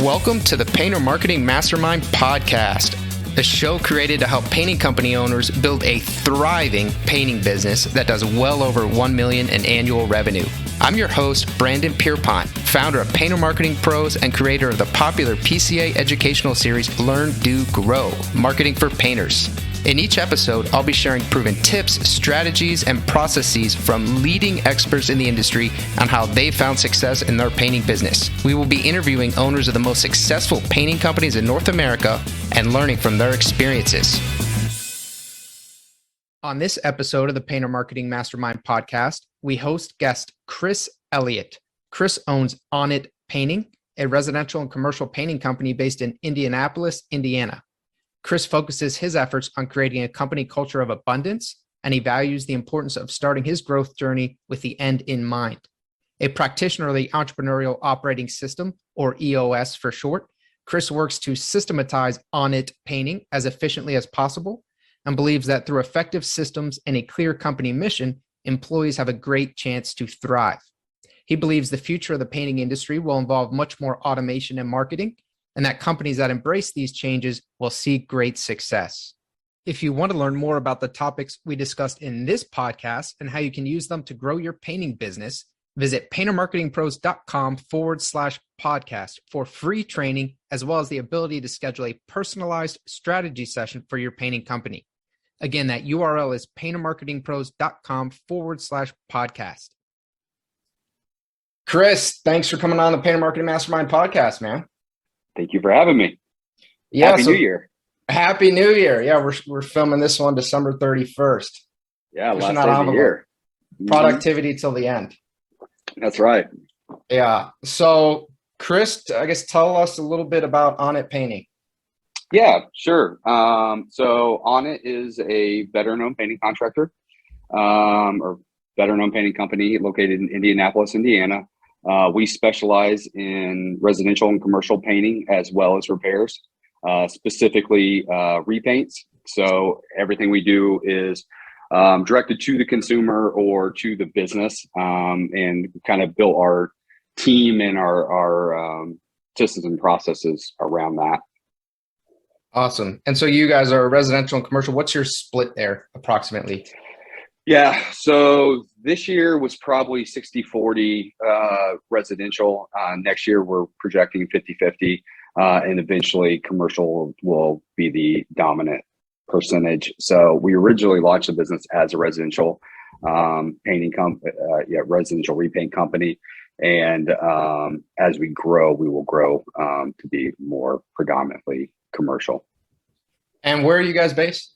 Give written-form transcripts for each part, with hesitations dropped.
Welcome to the Painter Marketing Mastermind podcast, a show created to help painting company owners build a thriving painting business that does well over $1 million in annual revenue. I'm your host, Brandon Pierpont, founder of Painter Marketing Pros and creator of the popular PCA educational series, Learn, Do, Grow, Marketing for Painters. In each episode, I'll be sharing proven tips, strategies, and processes from leading experts in the industry on how they found success in their painting business. We will be interviewing owners of the most successful painting companies in North America and learning from their experiences. On this episode of the Painter Marketing Mastermind podcast, we host guest Chris Elliott. Chris owns ONiT Painting, a residential and commercial painting company based in Indianapolis, Indiana. Chris focuses his efforts on creating a company culture of abundance, and he values the importance of starting his growth journey with the end in mind. A practitioner of the Entrepreneurial Operating System, or EOS for short, Chris works to systematize ONiT Painting as efficiently as possible and believes that through effective systems and a clear company mission, employees have a great chance to thrive. He believes the future of the painting industry will involve much more automation and marketing, and that companies that embrace these changes will see great success. If you want to learn more about the topics we discussed in this podcast and how you can use them to grow your painting business, visit paintermarketingpros.com/podcast for free training, as well as the ability to schedule a personalized strategy session for your painting company. Again, that URL is paintermarketingpros.com/podcast. Chris, thanks for coming on the Painter Marketing Mastermind podcast, man. Thank you for having me. Yeah, Happy New Year. Happy New Year. Yeah, we're filming this one December 31st. Yeah, last day of the year. Productivity till the end. That's right. Yeah. So, Chris, I guess tell us a little bit about ONiT Painting. Yeah, sure. So ONiT is a veteran-owned painting contractor, or veteran-owned painting company located in Indianapolis, Indiana. We specialize in residential and commercial painting as well as repairs, specifically repaints. So everything we do is directed to the consumer or to the business, and kind of built our team and our systems and processes around that. Awesome. And so you guys are residential and commercial. What's your split there approximately? Yeah, so this year was probably 60-40 residential. Next year, we're projecting 50-50, and eventually commercial will be the dominant percentage. So we originally launched the business as a residential residential repaint company. And as we grow, we will grow to be more predominantly commercial. And where are you guys based?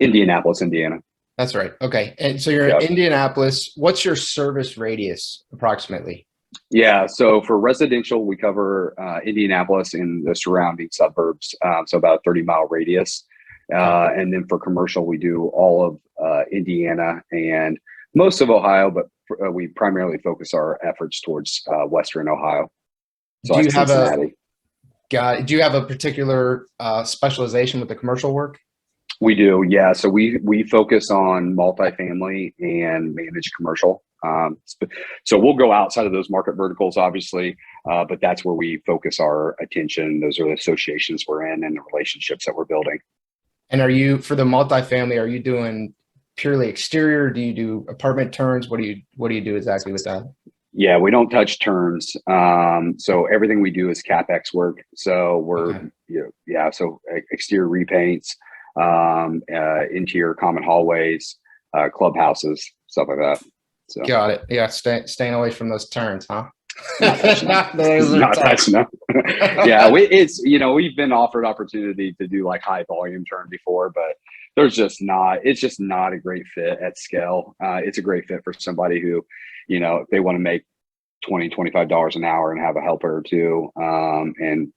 Indianapolis, Indiana. That's right. Okay. And so you're in Indianapolis. What's your service radius approximately? Yeah. So for residential, we cover Indianapolis and the surrounding suburbs. So about a 30-mile radius. And then for commercial, we do all of Indiana and most of Ohio, but we primarily focus our efforts towards Western Ohio. So do you have a particular specialization with the commercial work? We do, yeah. So we focus on multifamily and managed commercial. So we'll go outside of those market verticals, obviously, but that's where we focus our attention. Those are the associations we're in and the relationships that we're building. And are you, for the multifamily, are you doing purely exterior? Do you do apartment turns? What do you do exactly with that? Yeah, we don't touch turns. So everything we do is CapEx work. So we're, so exterior repaints, interior common hallways, clubhouses, stuff like that. So. Got it. Yeah, staying away from those turns, huh? Not touching them. Yeah, we've been offered opportunity to do like high volume turn before, but it's just not a great fit at scale. It's a great fit for somebody who, if they want to make $20-$25 an hour and have a helper or two, and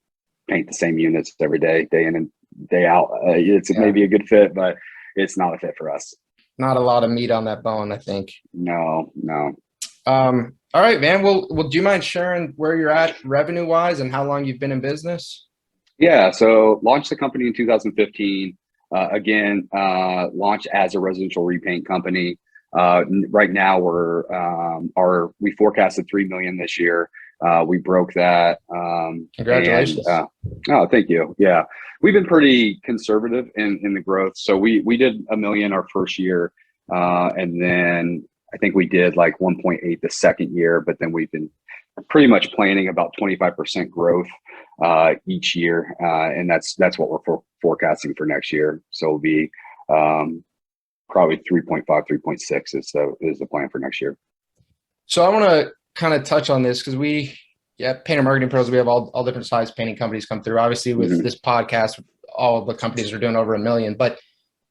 paint the same units every day in and day out. It's maybe a good fit, but it's not a fit for us. Not a lot of meat on that bone, I think. No. All right, man. Well, do you mind sharing where you're at revenue wise and how long you've been in business? Yeah. So launched the company in 2015. Launched as a residential repaint company. Right now we forecasted $3 million this year. We broke that. Congratulations. Oh, thank you. Yeah, we've been pretty conservative in the growth. So we did $1 million our first year, and then I think we did like 1.8 the second year. But then we've been pretty much planning about 25% growth each year, and that's what we're forecasting for next year. So it'll be probably 3.5, 3.6 is the plan for next year. So I want to kind of touch on this because Painter Marketing Pros, we have all different size painting companies come through. Obviously, with this podcast, all the companies are doing over $1 million. But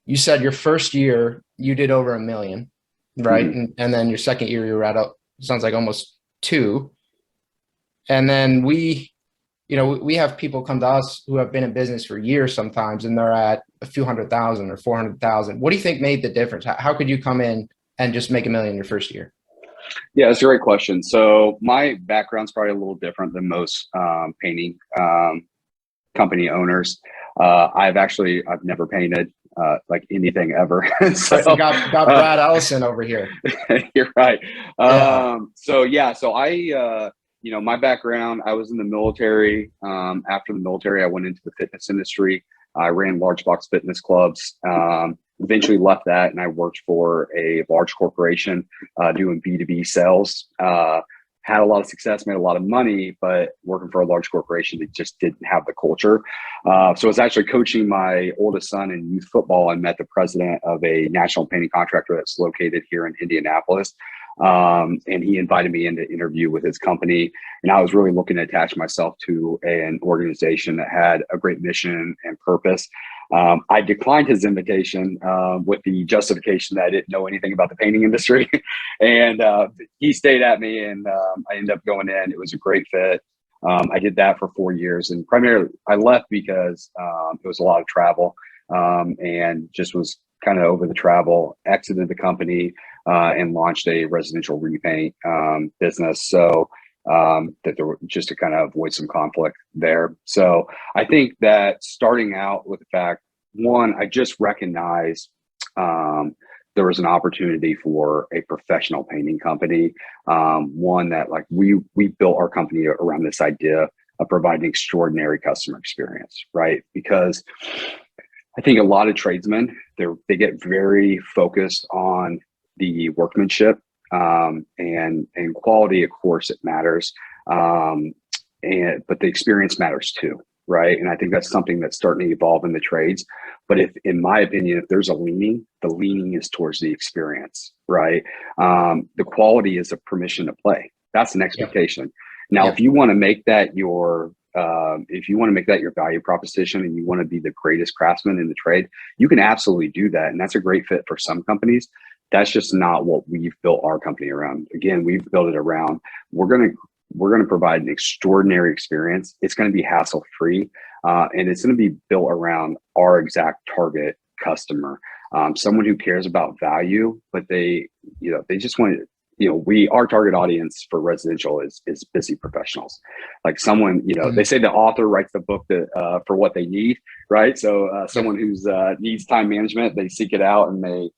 you said your first year you did over $1 million, right? And then your second year you were at sounds like almost 2. And then we have people come to us who have been in business for years sometimes, and they're at a few $100,000 or 400,000. What do you think made the difference? How could you come in and just make $1 million your first year? Yeah, that's a great question. So my background's probably a little different than most painting company owners. I've never painted like anything ever. So got Brad Ellison over here. You're right. Yeah. So I my background, I was in the military. After the military, I went into the fitness industry. I ran large box fitness clubs. Eventually left that, and I worked for a large corporation doing B2B sales. Had a lot of success, made a lot of money, but working for a large corporation that just didn't have the culture. So I was actually coaching my oldest son in youth football. I met the president of a national painting contractor that's located here in Indianapolis. And he invited me in to interview with his company. And I was really looking to attach myself to an organization that had a great mission and purpose. I declined his invitation with the justification that I didn't know anything about the painting industry. And he stayed at me, and I ended up going in. It was a great fit. I did that for 4 years, and primarily I left because it was a lot of travel, and just was kind of over the travel, exited the company, and launched a residential repaint business. So that there were, just to kind of avoid some conflict there. So I think that starting out with the fact, one, I just recognized there was an opportunity for a professional painting company. One that like we built our company around this idea of providing extraordinary customer experience, right? Because I think a lot of tradesmen, they get very focused on the workmanship, and quality. Of course it matters. But the experience matters too, right? And I think that's something that's starting to evolve in the trades. But in my opinion, if there's a leaning, the leaning is towards the experience, right? The quality is a permission to play. That's an expectation. Now, if you want to make that your value proposition, and you want to be the greatest craftsman in the trade, you can absolutely do that. And that's a great fit for some companies. That's just not what we've built our company around. Again, we've built it around, we're going to provide an extraordinary experience. It's going to be hassle-free, and it's going to be built around our exact target customer. Someone who cares about value, but they just want to, our target audience for residential is busy professionals. Like someone, they say the author writes the book for what they need, right? So someone who's needs time management, they seek it out and they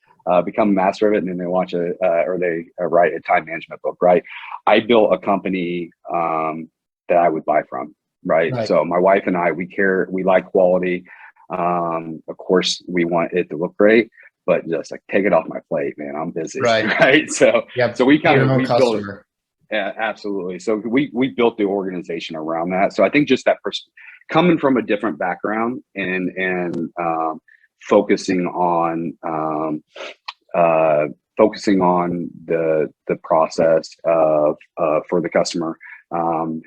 become a master of it, and then they launch they write a time management book, right? I built a company that I would buy from, right? So my wife and I, we like quality. Of course, we want it to look great, but just like take it off my plate, man. I'm busy, right? So we kind of built it. Yeah, absolutely. So we built the organization around that. So I think just that person coming from a different background and focusing on the process of for the customer,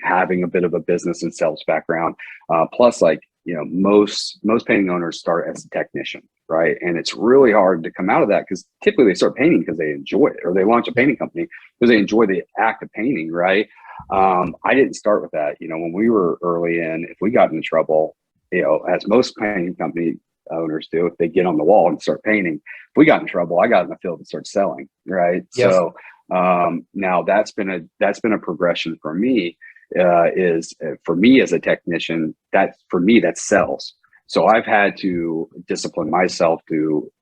having a bit of a business and sales background, plus most painting owners start as a technician, right? And it's really hard to come out of that because typically they start painting because they enjoy it, or they launch a painting company because they enjoy the act of painting, right? I didn't start with that. When we were early in, if we got into trouble, as most painting company owners do, if they get on the wall and start painting, if we got in trouble, I got in the field and started selling, right? Yes. So now that's been a progression for me. Is for me as a technician, that's sales. So I've had to discipline myself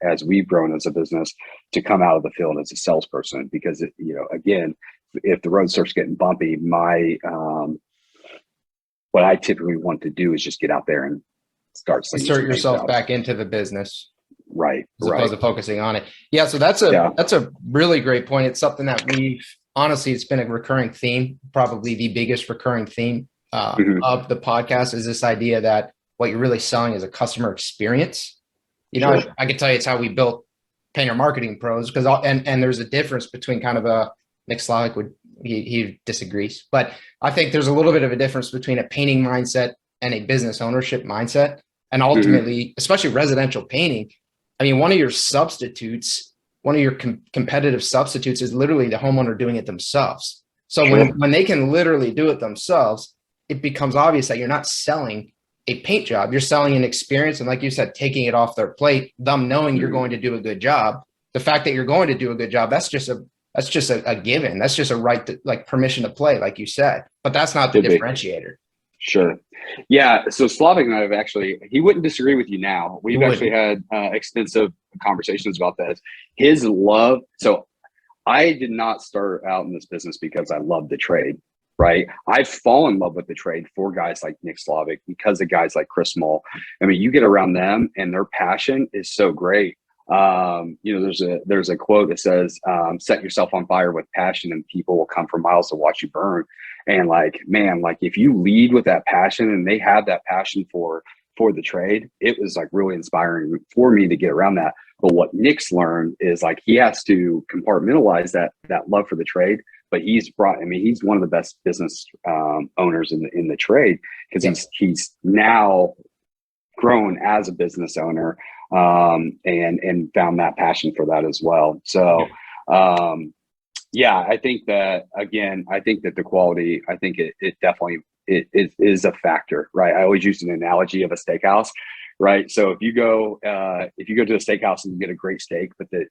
as we've grown as a business, to come out of the field as a salesperson, because again, if the road starts getting bumpy, what I typically want to do is just get out there and start slinging Insert some paint yourself jobs. back into the business. Right. As opposed to focusing on it. Yeah. So that's a really great point. It's something that honestly, it's been a recurring theme, probably the biggest recurring theme of the podcast is this idea that what you're really selling is a customer experience. Sure. I can tell you it's how we built Painter Marketing Pros and there's a difference between kind of Nick Slavic he disagrees, but I think there's a little bit of a difference between a painting mindset and a business ownership mindset. And ultimately, especially residential painting, I mean, one of your substitutes, one of your competitive substitutes is literally the homeowner doing it themselves. So when they can literally do it themselves, it becomes obvious that you're not selling a paint job. You're selling an experience. And like you said, taking it off their plate, them knowing you're going to do a good job. The fact that you're going to do a good job, that's just a given. That's just a right to, like, permission to play, like you said, but that's not the differentiator. Sure. Yeah. So Slavic and I have he wouldn't disagree with you now. We've actually had extensive conversations about this. His love. So I did not start out in this business because I love the trade, right? I've fallen in love with the trade for guys like Nick Slavic, because of guys like Chris Mull. I mean, you get around them and their passion is so great. There's a quote that says, set yourself on fire with passion and people will come for miles to watch you burn. And if you lead with that passion and they have that passion for the trade, it was really inspiring for me to get around that. But what Nick's learned is he has to compartmentalize that love for the trade. But he's one of the best business owners in the trade, because he's now grown as a business owner and found that passion for that as well. So I think that the quality, I think it definitely is a factor, right? I always use an analogy of a steakhouse, right? So if you go to a steakhouse and you get a great steak, but the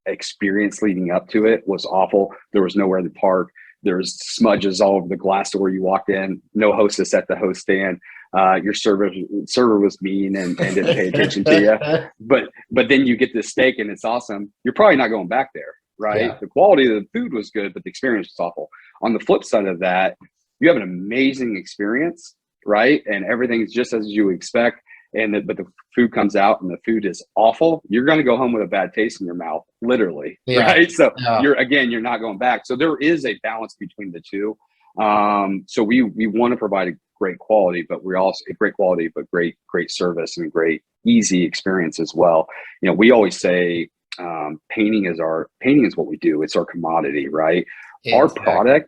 experience leading up to it was awful. There was nowhere to park. There's smudges all over the glass door you walked in. No hostess at the host stand. Your server was mean and didn't pay attention to you. But then you get this steak and it's awesome. You're probably not going back there, right? Yeah. The quality of the food was good, but the experience was awful. On the flip side of that, you have an amazing experience, right? And everything's just as you expect. But the food comes out and the food is awful. You're going to go home with a bad taste in your mouth, literally, right? So you're not going back. So there is a balance between the two. So we want to provide a great quality, but great service and great easy experience as well. We always say painting is what we do. It's our commodity, right? Exactly.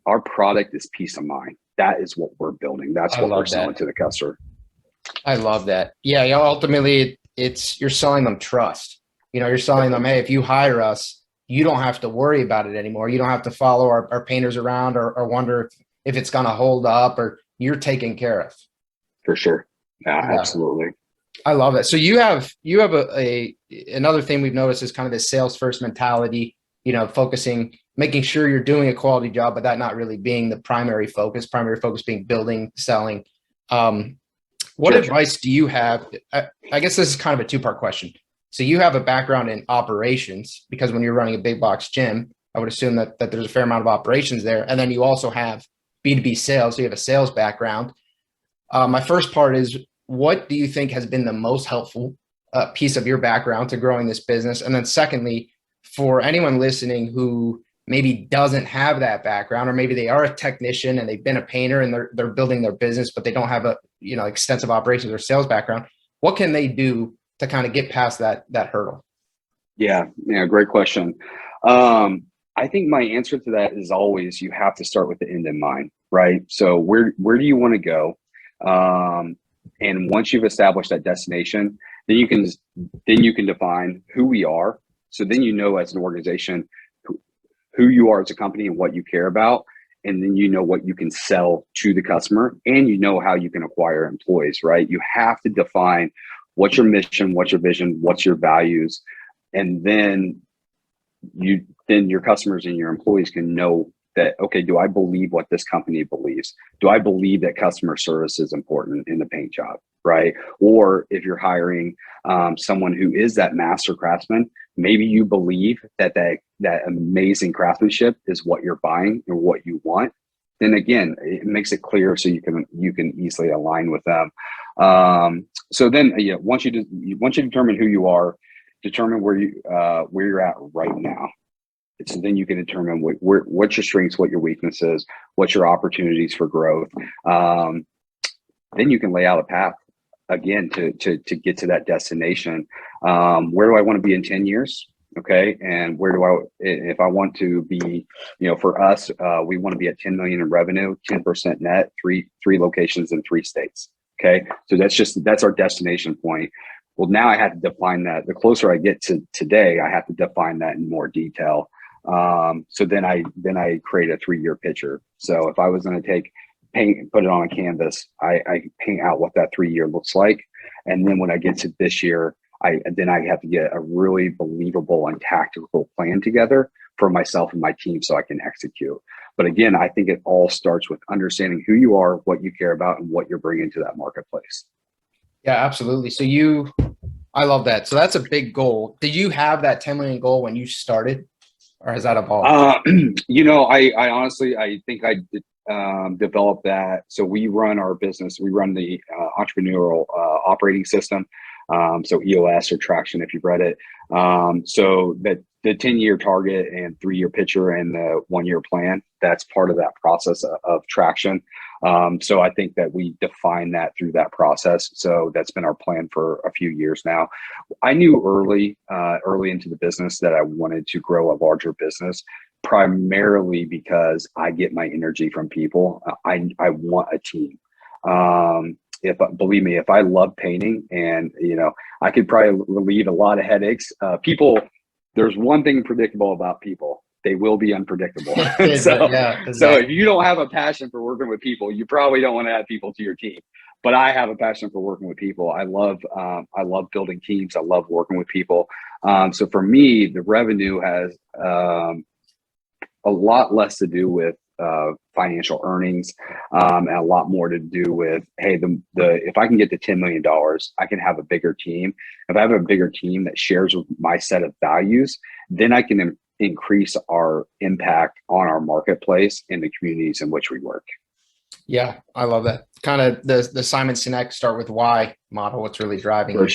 Our product is peace of mind. That is what we're building. That's what we're selling to the customer. I love that. Yeah. Ultimately, you're selling them trust. You're selling them, hey, if you hire us, you don't have to worry about it anymore. You don't have to follow our painters around or wonder if it's going to hold up, or you're taken care of. For sure. Yeah. Absolutely. I love it. So you have another thing we've noticed is kind of this sales first mentality, focusing, making sure you're doing a quality job, but that not really being the primary focus being building, selling. What advice do you have? I guess this is kind of a two-part question. So you have a background in operations, because when you're running a big box gym, I would assume that there's a fair amount of operations there. And then you also have B2B sales. So you have a sales background. My first part is, what do you think has been the most helpful piece of your background to growing this business? And then secondly, for anyone listening who maybe doesn't have that background, or maybe they are a technician and they've been a painter and they're building their business, but they don't have a extensive operations or sales background, what can they do to kind of get past that hurdle? Yeah, great question. I think my answer to that is always, you have to start with the end in mind, right? So where do you want to go? And once you've established that destination, then you can define who we are. So then as an organization who you are as a company and what you care about, and then what you can sell to the customer, and how you can acquire employees, right? You have to define what's your mission, what's your vision, what's your values, and then your customers and your employees can know that, okay, do I believe what this company believes? Do I believe that customer service is important in the paint job, right? Or if you're hiring someone who is that master craftsman, maybe you believe that amazing craftsmanship is what you're buying or what you want, then again, it makes it clear so you can easily align with them. So then, once you determine who you are, determine where you're at right now. So then you can determine what's your strengths, what your weaknesses, what's your opportunities for growth. Then you can lay out a path again to get to that destination. Where do I want to be in 10 years? Okay. And if I want to be, for us, we want to be at 10 million in revenue, 10% net, three locations in 3 states. Okay. So that's our destination point. Well, now I have to define that. The closer I get to today, I have to define that in more detail. So then I create a 3-year picture. So if I was going to put it on a canvas, I paint out what that 3-year looks like. And then when I get to this year, I have to get a really believable and tactical plan together for myself and my team so I can execute. But again, I think it all starts with understanding who you are, what you care about, and what you're bringing to that marketplace. Yeah, absolutely. So I love that. So that's a big goal. Did you have that 10 million goal when you started, or has that evolved? I honestly, I think I developed that. So we run our business. We run the entrepreneurial operating system. So EOS or traction, if you've read it. So that the 10-year target and 3-year picture and the 1-year plan, that's part of that process of traction. So I think that we define that through that process. So that's been our plan for a few years now. I knew early into the business that I wanted to grow a larger business, primarily because I get my energy from people. I want a team. Believe me, if I love painting and, I could probably relieve a lot of headaches. There's one thing predictable about people. They will be unpredictable. So if you don't have a passion for working with people, you probably don't want to add people to your team. But I have a passion for working with people. I love building teams. I love working with people. So for me, the revenue has a lot less to do with financial earnings, and a lot more to do with, hey, if I can get to $10 million, I can have a bigger team. If I have a bigger team that shares my set of values, then I can increase our impact on our marketplace in the communities in which we work. Yeah, I love that. Kind of the Simon Sinek start with why model. What's really driving you.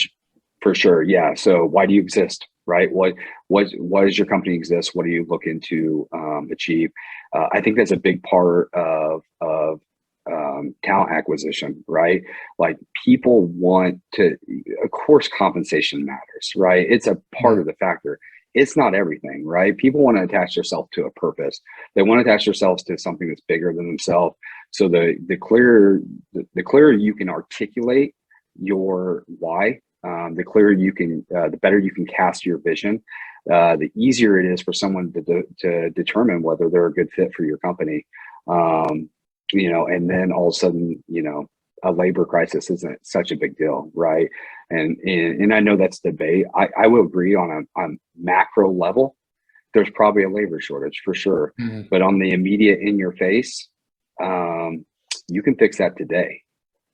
For sure. Yeah. So why do you exist? Right? Why does your company exist? What are you looking to achieve? I think that's a big part of talent acquisition, right? Like people want to, of course, compensation matters, right? It's a part of the factor. It's not everything, right? People want to attach themselves to a purpose. They want to attach themselves to something that's bigger than themselves. So the clearer you can articulate your why, the clearer you can, the better you can cast your vision, the easier it is for someone to determine whether they're a good fit for your company. And then all of a sudden, a labor crisis isn't such a big deal, right? And I know that's debate. I will agree on macro level, there's probably a labor shortage for sure. Mm-hmm. But on the immediate in your face, you can fix that today.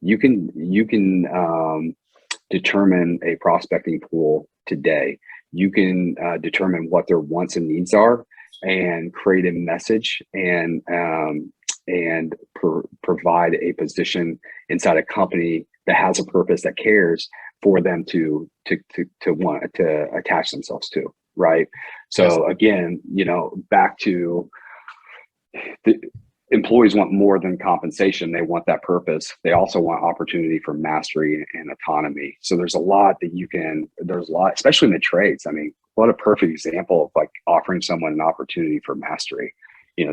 You can determine a prospecting pool today. You can determine what their wants and needs are and create a message and provide a position inside a company that has a purpose, that cares, for them to want to attach themselves to, right? So again, back to the employees want more than compensation. They want that purpose. They also want opportunity for mastery and autonomy. So there's a lot, especially in the trades. I mean, what a perfect example of like offering someone an opportunity for mastery,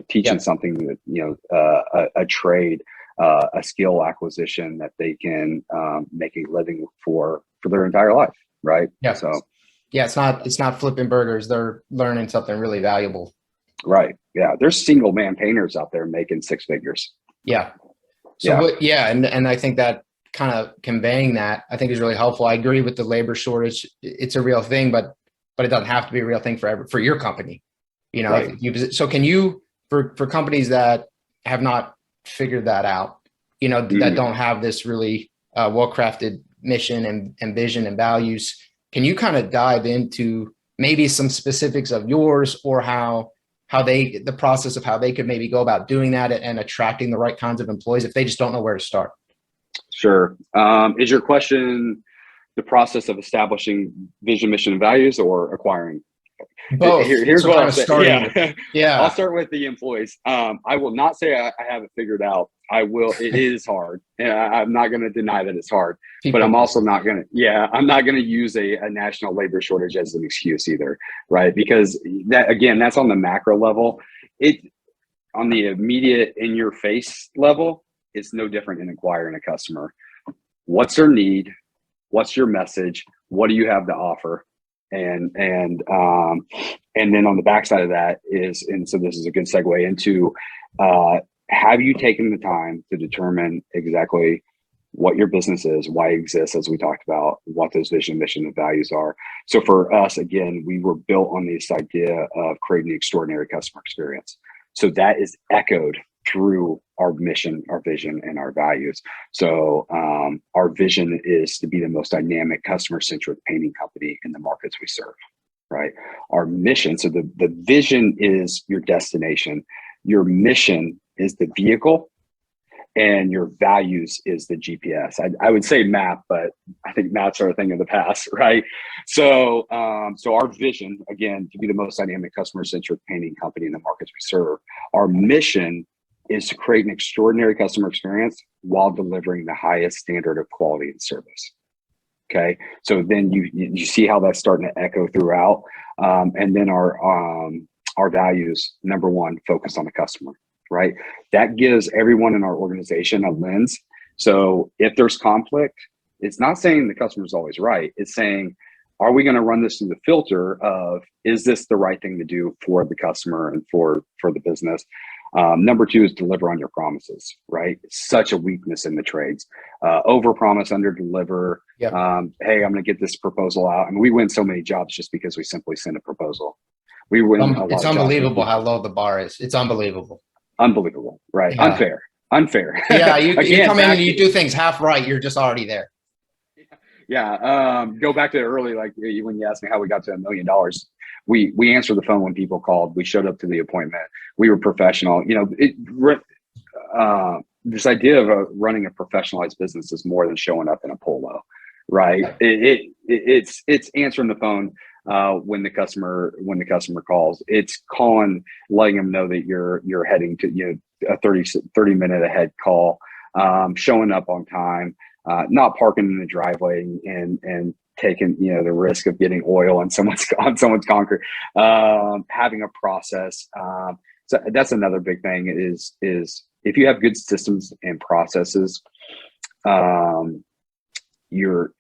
teaching something that, a trade, a skill acquisition that they can make a living for their entire life. Right. Yeah. So yeah, it's not flipping burgers. They're learning something really valuable. Right. Yeah. There's single man painters out there making 6 figures. Yeah. So and I think that kind of conveying that I think is really helpful. I agree with the labor shortage. It's a real thing, but it doesn't have to be a real thing for your company. Right. So can you, for companies that have not figured that out, that don't have this really well-crafted mission and vision and values, can you kind of dive into maybe some specifics of yours, or the process of how they could maybe go about doing that and attracting the right kinds of employees if they just don't know where to start. Sure. Is your question the process of establishing vision, mission, and values, or acquiring? Both. Here's so what kind I'll of say. Yeah. I'll start with the employees. I will not say I have it figured out. I will. It is hard. And I'm not going to deny that it's hard, but I'm also not going to. Yeah, I'm not going to use a national labor shortage as an excuse either, right? Because that's on the macro level. On the immediate in your face level, it's no different in acquiring a customer. What's their need? What's your message? What do you have to offer? And then on the backside of that so this is a good segue into, have you taken the time to determine exactly what your business is, why it exists, as we talked about, what those vision, mission, and values are. So for us, again, we were built on this idea of creating an extraordinary customer experience. So that is echoed through our mission, our vision, and our values. So our vision is to be the most dynamic, customer-centric painting company in the markets we serve, right? Our mission, so the vision is your destination, your mission is the vehicle, and your values is the GPS. I would say map, but I think maps are a thing of the past, right? So our vision, again, to be the most dynamic, customer-centric painting company in the markets we serve. Our mission is to create an extraordinary customer experience while delivering the highest standard of quality and service. Okay, so then you see how that's starting to echo throughout, and then our values. Number one, focus on the customer. Right, that gives everyone in our organization a lens. So if there's conflict, it's not saying the customer's always right. It's saying, are we going to run this through the filter of, is this the right thing to do for the customer and for the business? Number two is deliver on your promises, right? It's such a weakness in the trades. Over promise, under deliver. Yep. Hey, I'm going to get this proposal out. And we win so many jobs just because we simply send a proposal. We win a lot it's of unbelievable jobs. how low the bar is. It's unbelievable. Unbelievable, right? Yeah. Unfair. Yeah, you come in and you do things half right, you're just already there. Yeah. Go back to early, like when you asked me how we got to $1 million. We answered the phone when people called. We showed up to the appointment. We were professional. This idea of running a professionalized business is more than showing up in a polo, right? It's answering the phone when the customer calls. It's calling, letting them know that you're heading to a 30 minute ahead call, showing up on time, not parking in the driveway and taking the risk of getting oil on someone's concrete, having a process. So that's another big thing is if you have good systems and processes,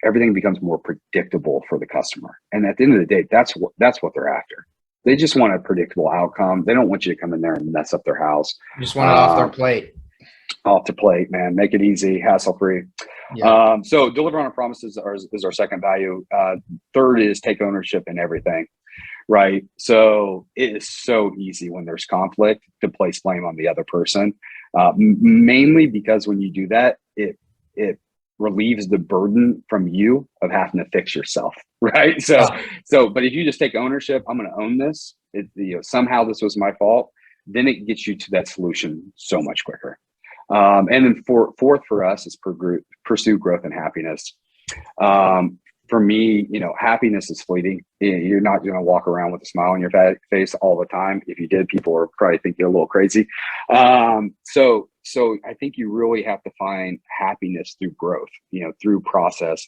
everything becomes more predictable for the customer. And at the end of the day, that's what they're after. They just want a predictable outcome. They don't want you to come in there and mess up their house. You just want it off their plate. Off the plate, man. Make it easy, hassle-free. Yeah. So deliver on our promises is our second value. Third is take ownership in everything, right? So it is so easy when there's conflict to place blame on the other person, mainly because when you do that, it relieves the burden from you of having to fix yourself, right? But if you just take ownership, I'm going to own this. Somehow this was my fault. Then it gets you to that solution so much quicker. And then fourth for us is pursue growth and happiness. For me, happiness is fleeting. You're not going to walk around with a smile on your face all the time. If you did, people would probably think you're a little crazy. So I think you really have to find happiness through growth, through process.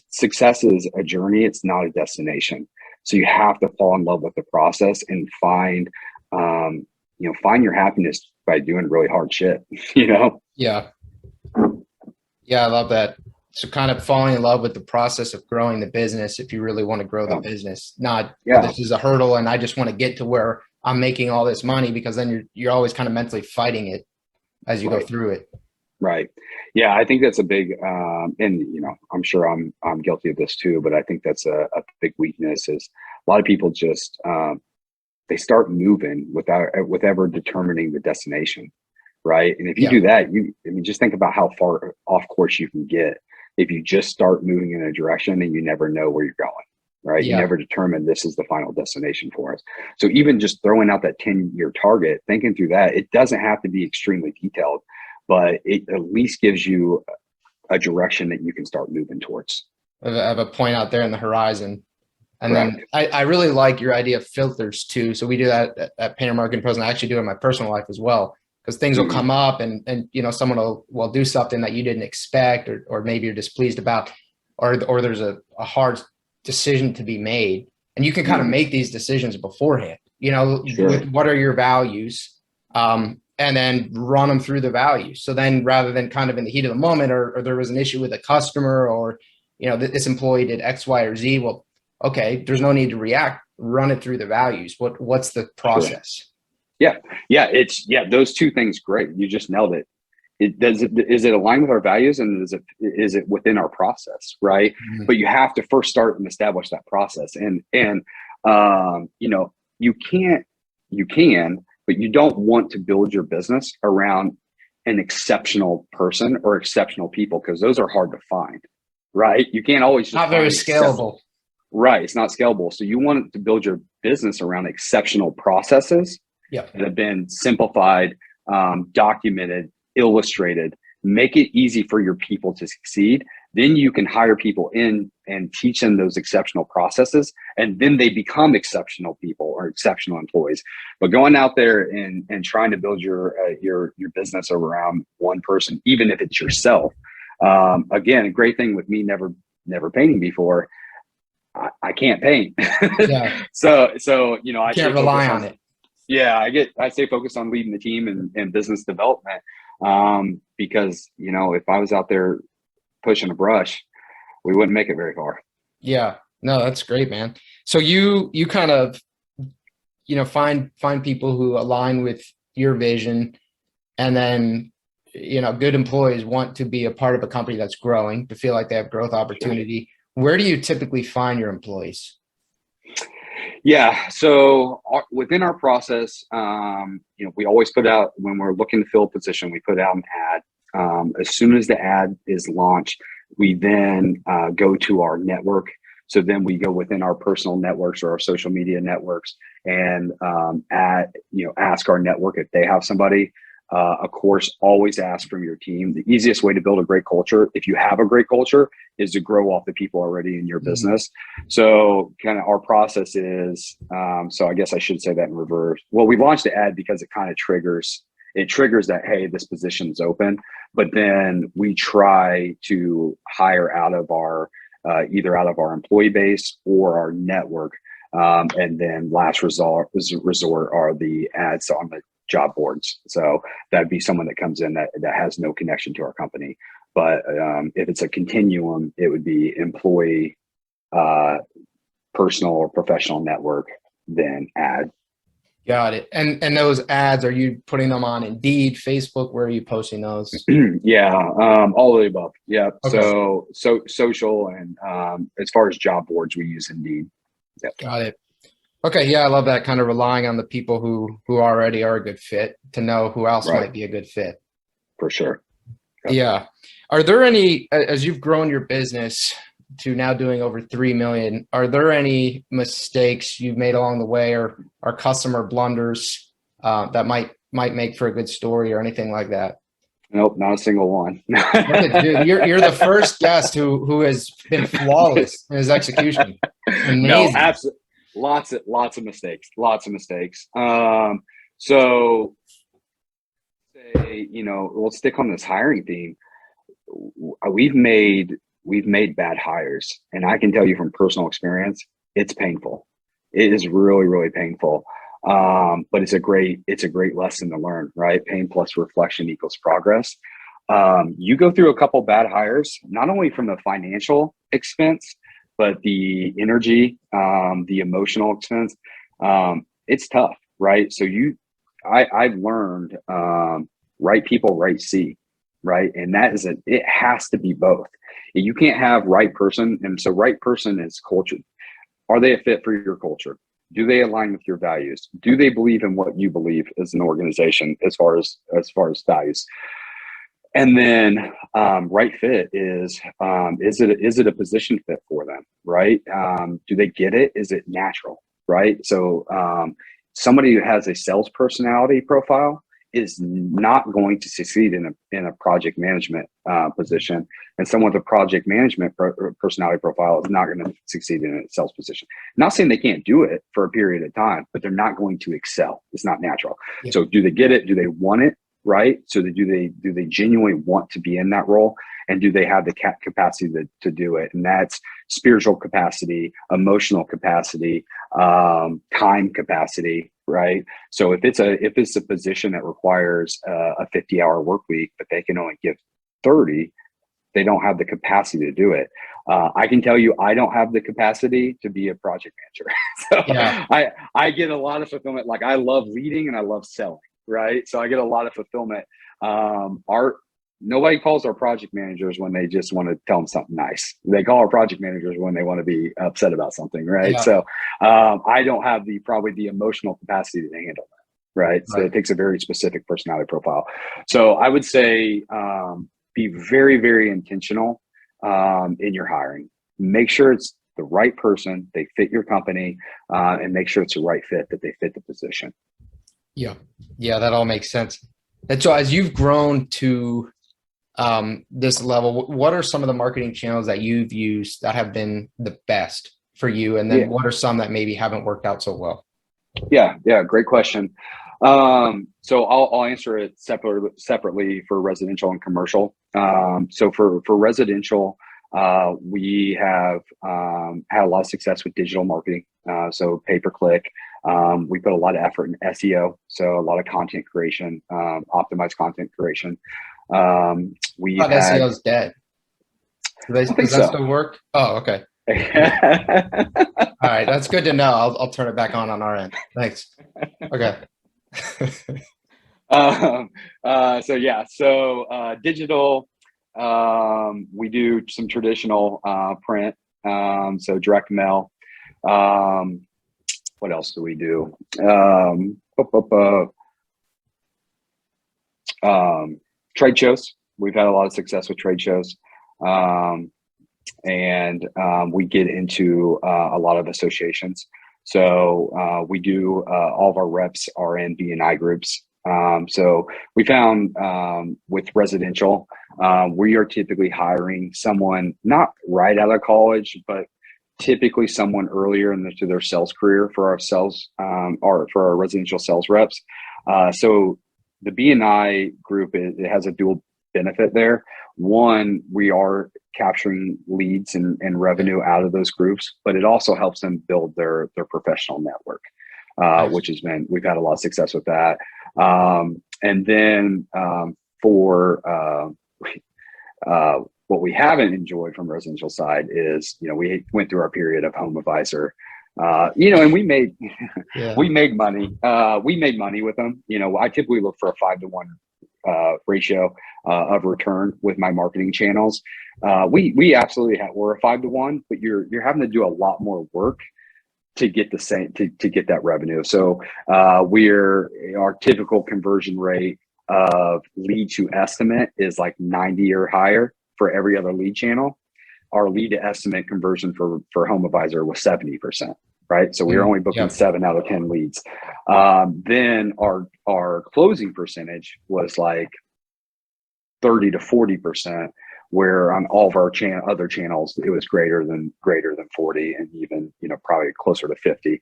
Success is a journey. It's not a destination. So you have to fall in love with the process and find your happiness by doing really hard shit, Yeah. Yeah. I love that. So kind of falling in love with the process of growing the business. If you really want to grow the business, not this is a hurdle and I just want to get to where I'm making all this money, because then you're always kind of mentally fighting it as you go through it. Right. Yeah. I think that's a big, and I'm sure I'm guilty of this too, but I think that's a big weakness is a lot of people just, they start moving without ever determining the destination. Right. And if you do that, just think about how far off course you can get if you just start moving in a direction and you never know where you're going. right? You Yeah. never determine this is the final destination for us. So even just throwing out that 10-year target, thinking through that, it doesn't have to be extremely detailed, but it at least gives you a direction that you can start moving towards. I have a point out there in the horizon. And Correct. then I really like your idea of filters too. So we do that at Painter Marketing Pros, and I actually do it in my personal life as well, because things will come up and someone will do something that you didn't expect, or maybe you're displeased about, or there's a hard decision to be made. And you can kind of make these decisions beforehand, Sure. with what are your values, and then run them through the values. So then rather than kind of in the heat of the moment, or there was an issue with a customer, or, this employee did X, Y, or Z. Well, okay, there's no need to react, run it through the values. What's the process? Sure. Yeah. Those two things. Great. You just nailed it. Is it aligned with our values, and is it within our process? Right. Mm-hmm. But you have to first start and establish that process. And you can, but you don't want to build your business around an exceptional person or exceptional people, because those are hard to find. Right. You can't always just not very scalable. Right. It's not scalable. So you want to build your business around exceptional processes that have been simplified, documented, illustrated, make it easy for your people to succeed. Then you can hire people in and teach them those exceptional processes, and then they become exceptional people or exceptional employees. But going out there and trying to build your business around one person, even if it's yourself, again, a great thing with me never painting before, I can't paint. Yeah. So I can't rely on it. Yeah, I stay focused on leading the team and business development, because if I was out there pushing a brush, we wouldn't make it very far. Yeah, no, that's great, man. So you kind of find people who align with your vision, and then good employees want to be a part of a company that's growing, to feel like they have growth opportunity. Sure. Where do you typically find your employees? Yeah. So within our process, we always put out, when we're looking to fill a position, we put out an ad. As soon as the ad is launched, we then go to our network. So then we go within our personal networks or our social media networks and ask our network if they have somebody. Of course, always ask from your team. The easiest way to build a great culture, if you have a great culture, is to grow off the people already in your business. So kind of our process is, so I guess I should say that in reverse. Well, we launched the ad because it kind of triggers that, hey, this position's open. But then we try to hire out of our, either out of our employee base or our network. And then last resort are the ads on the job boards. So that'd be someone that comes in that has no connection to our company. But if it's a continuum, it would be employee, personal or professional network, then ad. Got it. And those ads, are you putting them on Indeed, Facebook? Where are you posting those? Yeah, all of the above. Yeah. Okay. So social, and as far as job boards, we use Indeed. Yep. Got it. Okay. Yeah, I love that, kind of relying on the people who already are a good fit to know who else might be a good fit. For sure. Yep. Yeah. Are there any, as you've grown your business to now doing over 3 million, are there any mistakes you've made along the way, or customer blunders that might make for a good story or anything like that? Nope, not a single one. Dude, you're the first guest who has been flawless in his execution. Amazing. No, absolutely. Lots of mistakes. So say, we'll stick on this hiring theme. We've made bad hires, and I can tell you from personal experience, it's painful. It is really, really painful. But it's a great lesson to learn, right? Pain plus reflection equals progress. You go through a couple bad hires, not only from the financial expense, but the energy, the emotional expense. It's tough, right? So I've learned, right people, right seed, right? And it has to be both. You can't have right person. And so right person is culture. Are they a fit for your culture? Do they align with your values? Do they believe in what you believe as an organization as far as values? And then right fit is it a position fit for them, right? Do they get it? Is it natural, right? So somebody who has a sales personality profile is not going to succeed in a project management position, and someone with a project management personality profile is not going to succeed in a sales position. Not saying they can't do it for a period of time, but they're not going to excel. It's not natural. Yeah. So do they get it? Do they want it? Right? So do they genuinely want to be in that role, and do they have the capacity to do it? And that's spiritual capacity, emotional capacity, time capacity, right? So if it's a position that requires a 50-hour work week, but they can only give 30, they don't have the capacity to do it. I can tell you, I don't have the capacity to be a project manager. So yeah. I get a lot of fulfillment. Like, I love leading and I love selling. Right. So I get a lot of fulfillment. Nobody calls our project managers when they just want to tell them something nice. They call our project managers when they want to be upset about something. Right. Yeah. So I don't have probably the emotional capacity to handle that. Right. So it takes a very specific personality profile. So I would say be very, very intentional in your hiring. Make sure it's the right person, they fit your company, and make sure it's the right fit, that they fit the position. Yeah. Yeah, that all makes sense. And so as you've grown to this level, what are some of the marketing channels that you've used that have been the best for you? And then what are some that maybe haven't worked out so well? Yeah. Great question. So I'll answer it separately for residential and commercial. So for residential, we have had a lot of success with digital marketing. So pay-per-click. We put a lot of effort in SEO, so a lot of content creation, optimized content creation. SEO is dead. Does that still work? Oh, okay. All right, that's good to know. I'll turn it back on our end. Thanks. Okay. So digital. We do some traditional print. So direct mail. What else do we do? Trade shows. We've had a lot of success with trade shows. And we get into a lot of associations. So we do, all of our reps are in BNI groups. So we found with residential, we are typically hiring someone not right out of college, but typically someone earlier into their sales career for our sales, or for our residential sales reps. So the BNI group, it has a dual benefit there. One, we are capturing leads and revenue out of those groups, but it also helps them build their professional network, which has been, we've had a lot of success with that. And then for what we haven't enjoyed from the residential side is, we went through our period of Home Advisor, and we made we made money. We made money with them. I typically look for a 5-to-1 ratio of return with my marketing channels. We absolutely we're a 5-to-1, but you're having to do a lot more work to get the same to get that revenue. So our typical conversion rate of lead to estimate is like 90 or higher for every other lead channel. Our lead to estimate conversion for Home Advisor was 70%, right? So we were only booking 7 out of 10 leads. Then our closing percentage was like 30 to 40%, where on all of our other channels, it was greater than 40, and even, probably closer to 50.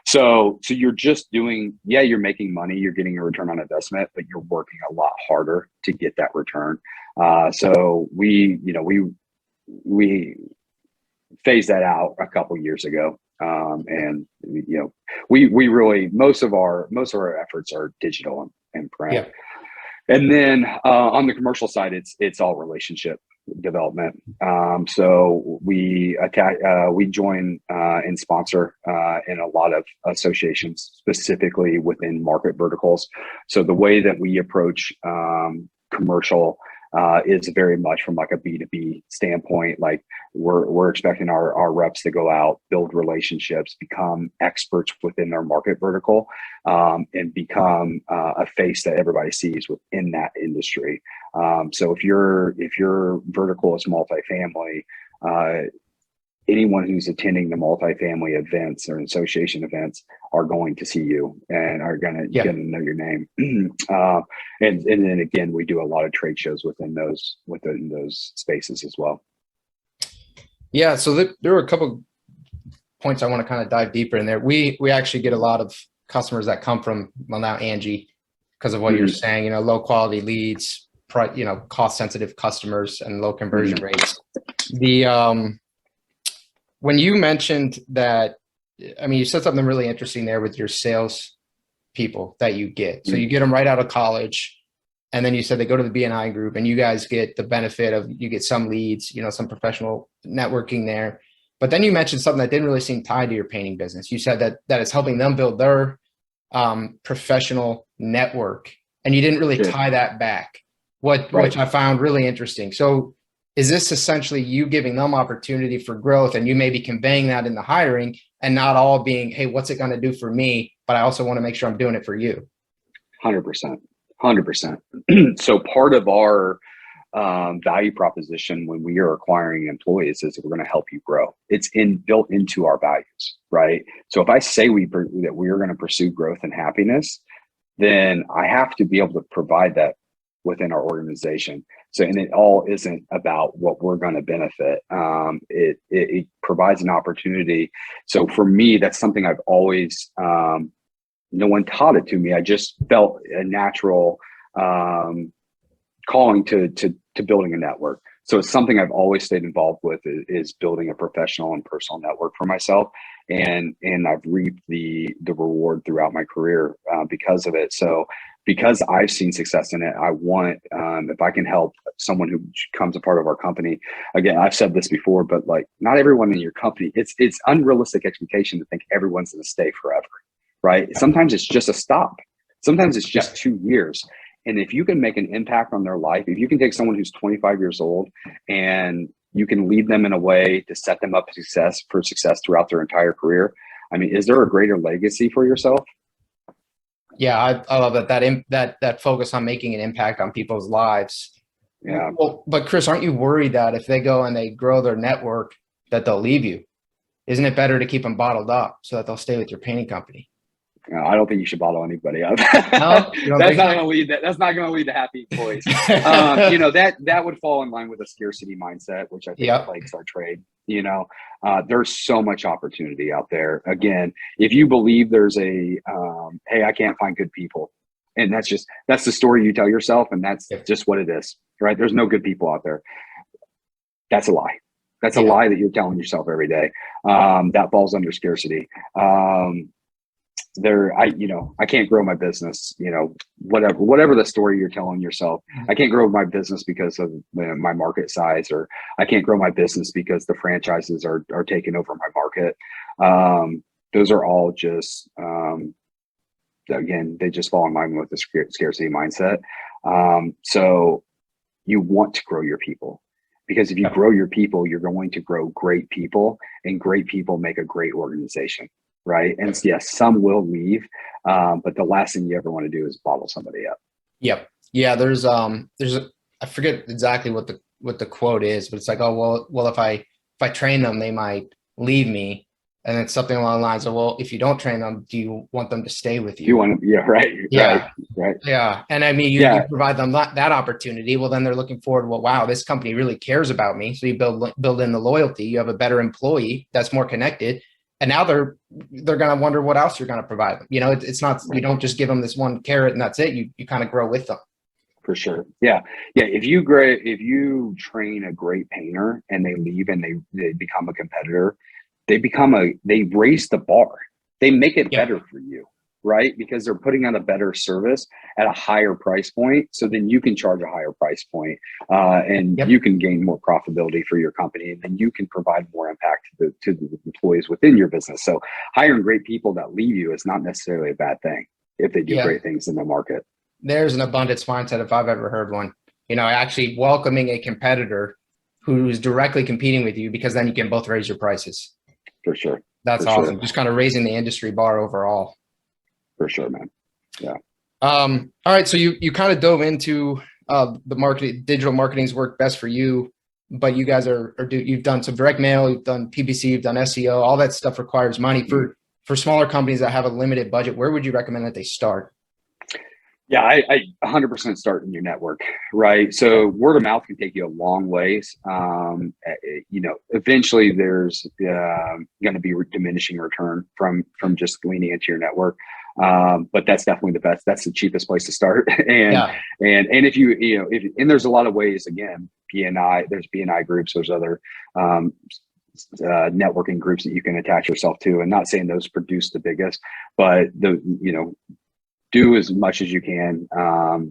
So you're just doing, you're making money, you're getting a return on investment, but you're working a lot harder to get that return. So we phased that out a couple years ago. And we really, most of our efforts are digital and print. Yeah. And then on the commercial side, it's all relationship development. So we join and sponsor in a lot of associations, specifically within market verticals. So the way that we approach commercial is very much from like a B2B standpoint. Like we're expecting our reps to go out, build relationships, become experts within their market vertical, and become a face that everybody sees within that industry. So if your vertical is multifamily, anyone who's attending the multifamily events or association events are going to see you and are going to know your name. And then again, we do a lot of trade shows within those spaces as well. Yeah. So there were a couple points I want to kind of dive deeper in there. We actually get a lot of customers that come from, well, now Angie, because of what you're saying, low quality leads, cost sensitive customers and low conversion rates. When you mentioned that, I mean, you said something really interesting there with your sales people that you get. So you get them right out of college, and then you said they go to the BNI group, and you guys get the benefit of, you get some leads, some professional networking there. But then you mentioned something that didn't really seem tied to your painting business. You said that it's helping them build their professional network, and you didn't really tie that back, which I found really interesting. So is this essentially you giving them opportunity for growth, and you may be conveying that in the hiring, and not all being, hey, what's it going to do for me? But I also want to make sure I'm doing it for you. 100%. So part of our value proposition when we are acquiring employees is that we're going to help you grow. It's built into our values, right? So if I say that we are going to pursue growth and happiness, then I have to be able to provide that within our organization. So, and it all isn't about what we're going to benefit. It provides an opportunity. So for me, that's something I've always, no one taught it to me. I just felt a natural calling to building a network. So it's something I've always stayed involved with, is building a professional and personal network for myself. And I've reaped the reward throughout my career because of it. So because I've seen success in it, I want, if I can help someone who becomes a part of our company. Again, I've said this before, but like, not everyone in your company, it's unrealistic expectation to think everyone's going to stay forever, right? Sometimes it's just a stop. Sometimes it's just 2 years. And if you can make an impact on their life, if you can take someone who's 25 years old and you can lead them in a way to set them up for success throughout their entire career, I mean, is there a greater legacy for yourself? Yeah, I love that focus on making an impact on people's lives. Yeah. Well, but Chris, aren't you worried that if they go and they grow their network, that they'll leave you? Isn't it better to keep them bottled up so that they'll stay with your painting company? I don't think you should bottle anybody up. No, that's not going to lead to happy employees. That would fall in line with a scarcity mindset, which I think plagues our trade. There's so much opportunity out there. Again, if you believe there's hey, I can't find good people, and that's the story you tell yourself, and that's just what it is, right? There's no good people out there. That's a lie. That's a lie that you're telling yourself every day. That falls under scarcity. I can't grow my business, whatever the story you're telling yourself. I can't grow my business because of my market size, or I can't grow my business because the franchises are taking over my market. Those are all just, again, they just fall in line with the scarcity mindset. So you want to grow your people, because if you grow your people, you're going to grow great people, and great people make a great organization. Right. And yes, some will leave, but the last thing you ever want to do is bottle somebody up. Yep. Yeah. I forget exactly what the quote is, but it's like, oh, well, if I train them, they might leave me. And it's something along the lines of, well, if you don't train them, do you want them to stay with you? Right. Yeah. And I mean, you provide them that opportunity. Well, then they're looking forward. Well, wow, this company really cares about me. So you build in the loyalty. You have a better employee that's more connected. And now they're going to wonder what else you're going to provide them. It's not, you don't just give them this one carrot and that's it. You kind of grow with them. For sure. Yeah. If you train a great painter and they leave and they become a competitor, they raise the bar. They make it better for you, right? Because they're putting out a better service at a higher price point. So then you can charge a higher price point, and you can gain more profitability for your company, and then you can provide more impact to the employees within your business. So hiring great people that leave you is not necessarily a bad thing if they do great things in the market. There's an abundance mindset if I've ever heard one. actually welcoming a competitor who's directly competing with you, because then you can both raise your prices. For sure. That's For awesome. sure. Just kind of raising the industry bar overall. For sure, man. Yeah. All right. So you kind of dove into the marketing, digital marketing's worked best for you, but you guys you've done some direct mail, you've done PPC, you've done SEO, all that stuff requires money. For smaller companies that have a limited budget, where would you recommend that they start? Yeah, I 100% start in your network, right? So word of mouth can take you a long ways. Eventually there's going to be diminishing return from just leaning into your network. But that's definitely the best. That's the cheapest place to start. And if you and there's a lot of ways. Again, there's BNI groups. There's other networking groups that you can attach yourself to. And not saying those produce the biggest, but do as much as you can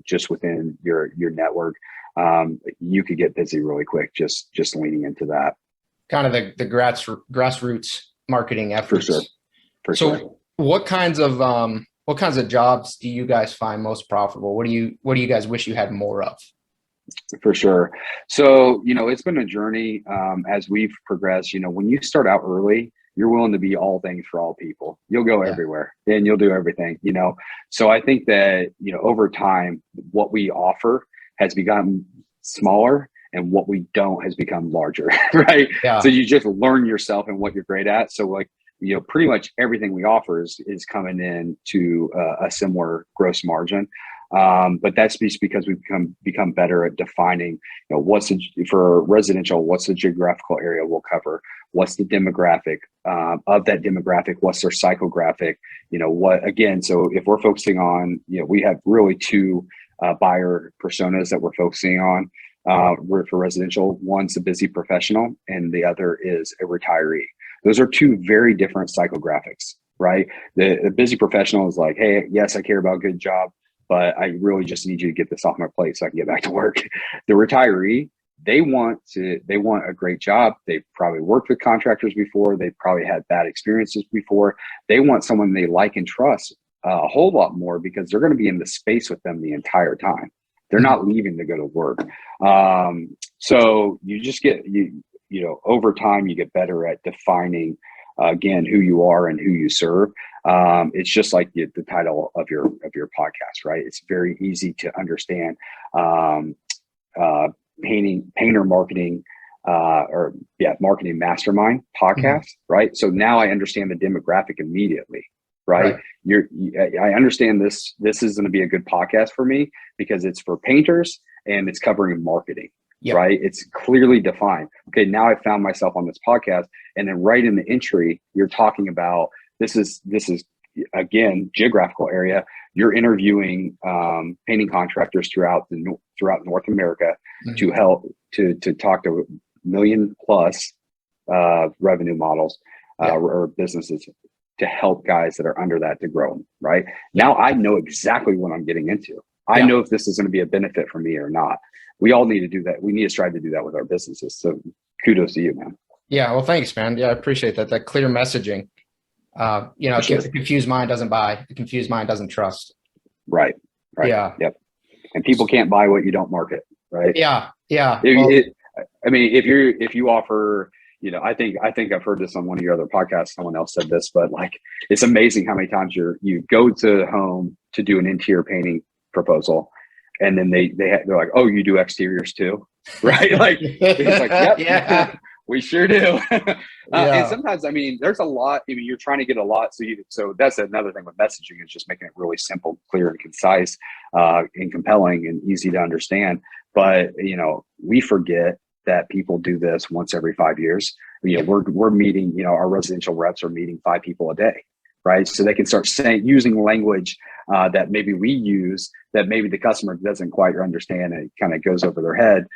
just within your network. You could get busy really quick just leaning into that. Kind of the grassroots marketing efforts. For sure. What kinds of jobs do you guys find most profitable? What do you guys wish you had more of? For sure. So, it's been a journey as we've progressed. When you start out early, you're willing to be all things for all people. You'll go everywhere and you'll do everything, So I think that, over time, what we offer has become smaller and what we don't has become larger, right? Yeah. So you just learn yourself and what you're great at. So pretty much everything we offer is coming in to a similar gross margin. But that's just because we've become better at defining, for residential, what's the geographical area we'll cover? What's the demographic of that demographic? What's their psychographic? So if we're focusing on, we have really two buyer personas that we're focusing on for residential. One's a busy professional and the other is a retiree. Those are two very different psychographics, right? The busy professional is like, hey, yes, I care about a good job, but I really just need you to get this off my plate so I can get back to work. The retiree, they want a great job. They've probably worked with contractors before. They've probably had bad experiences before. They want someone they like and trust a whole lot more because they're going to be in the space with them the entire time. They're not leaving to go to work. So you just get, over time, you get better at defining, again, who you are and who you serve. It's just like the title of your podcast, right? It's very easy to understand. Painter marketing, marketing mastermind podcast, right? So now I understand the demographic immediately, right? I understand this is going to be a good podcast for me because it's for painters and it's covering marketing. Yep. Right. It's clearly defined. Okay. Now I found myself on this podcast, and then right in the entry, you're talking about this is again, geographical area. You're interviewing painting contractors throughout North America to help to talk to million plus revenue models or businesses to help guys that are under that to grow them. Right now, I know exactly what I'm getting into. I know if this is going to be a benefit for me or not. We all need to do that. We need to strive to do that with our businesses. So kudos to you, man. Yeah. Well, thanks, man. Yeah. I appreciate that. That clear messaging. Sure. The confused mind doesn't buy. The confused mind doesn't trust. Right. Yeah. Yep. And people can't buy what you don't market. Right. Yeah. Yeah. If you offer, I think I've heard this on one of your other podcasts. Someone else said this, but it's amazing how many times you go to home to do an interior painting proposal. And then they're like, oh, you do exteriors too, right? It's like, yep, yeah, we sure do. And sometimes, there's a lot. You're trying to get a lot, so that's another thing with messaging is just making it really simple, clear, and concise, and compelling, and easy to understand. But we forget that people do this once every 5 years. We're meeting. Our residential reps are meeting 5 people a day. Right. So they can start using language that maybe we use that maybe the customer doesn't quite understand, and it kind of goes over their head.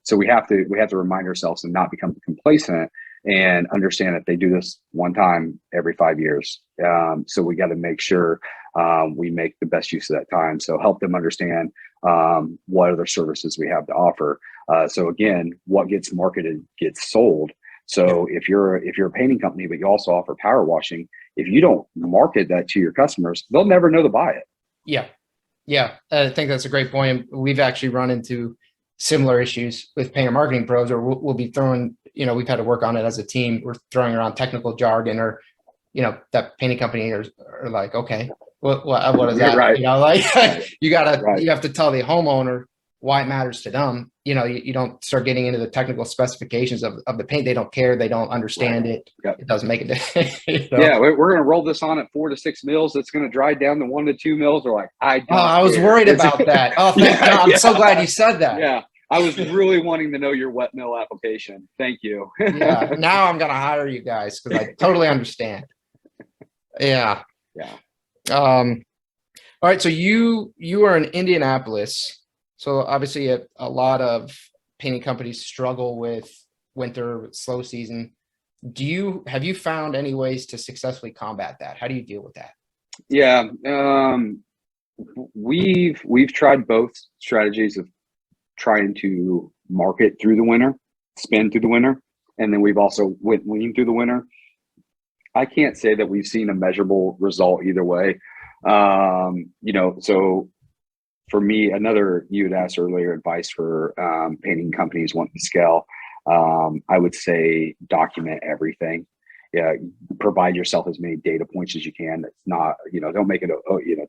So we have to remind ourselves and not become complacent and understand that they do this one time every 5 years. So we got to make sure we make the best use of that time. So help them understand what other services we have to offer. So again, what gets marketed gets sold. So if you're a painting company, but you also offer power washing, if you don't market that to your customers, they'll never know to buy it. Yeah. Yeah, I think that's a great point. We've actually run into similar issues with painter marketing pros, or we'll be throwing, we've had to work on it as a team. We're throwing around technical jargon, or, that painting company are like, okay, what is that? Right. Like you Right. have to tell the homeowner why it matters to them. You don't start getting into the technical specifications of the paint. They don't care. They don't understand it. Yep. It doesn't make a difference. Yeah, we're going to roll this on at 4 to 6 mils. It's going to dry down to 1 to 2 mils. We're like, I don't I was care. worried about that. Oh, thank God. I'm so glad you said that. Yeah. I was really wanting to know your wet mill application. Thank you. Yeah. Now I'm going to hire you guys because I totally understand. Yeah. Yeah. All right. So you are in Indianapolis. So obviously a lot of painting companies struggle with winter slow season. Have you found any ways to successfully combat that? How do you deal with that? Yeah. We've tried both strategies of trying to market through the winter, spend through the winter, and then we've also went lean through the winter. I can't say that we've seen a measurable result either way. So for me, you had asked earlier advice for painting companies wanting to scale. I would say document everything. Yeah, provide yourself as many data points as you can. It's not, don't make it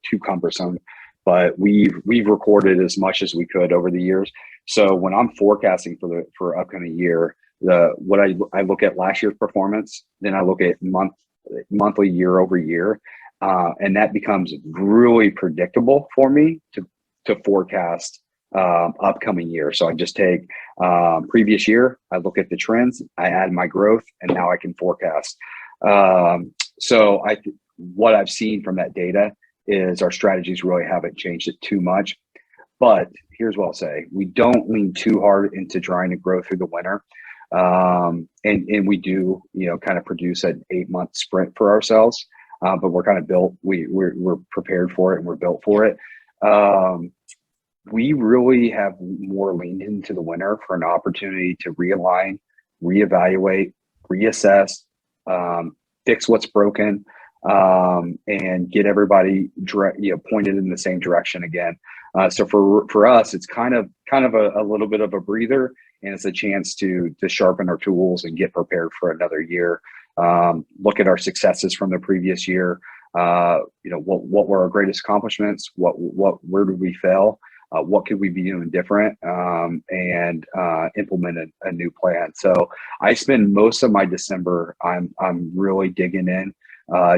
too cumbersome. But we've recorded as much as we could over the years. So when I'm forecasting for upcoming year, I look at last year's performance, then I look at monthly, year over year, and that becomes really predictable for me to forecast upcoming year. So I just take previous year, I look at the trends, I add my growth, and now I can forecast. So what I've seen from that data is our strategies really haven't changed it too much. But here's what I'll say: we don't lean too hard into trying to grow through the winter. And we do, kind of produce an 8-month sprint for ourselves. But we're kind of built, we're prepared for it and we're built for it. We really have more leaned into the winter for an opportunity to realign, reevaluate, reassess, fix what's broken, and get everybody pointed in the same direction again. So for us, it's kind of a little bit of a breather, and it's a chance to sharpen our tools and get prepared for another year. Look at our successes from the previous year. What were our greatest accomplishments? Where did we fail? What could we be doing different? And implement a new plan. So I spend most of my December, I'm really digging in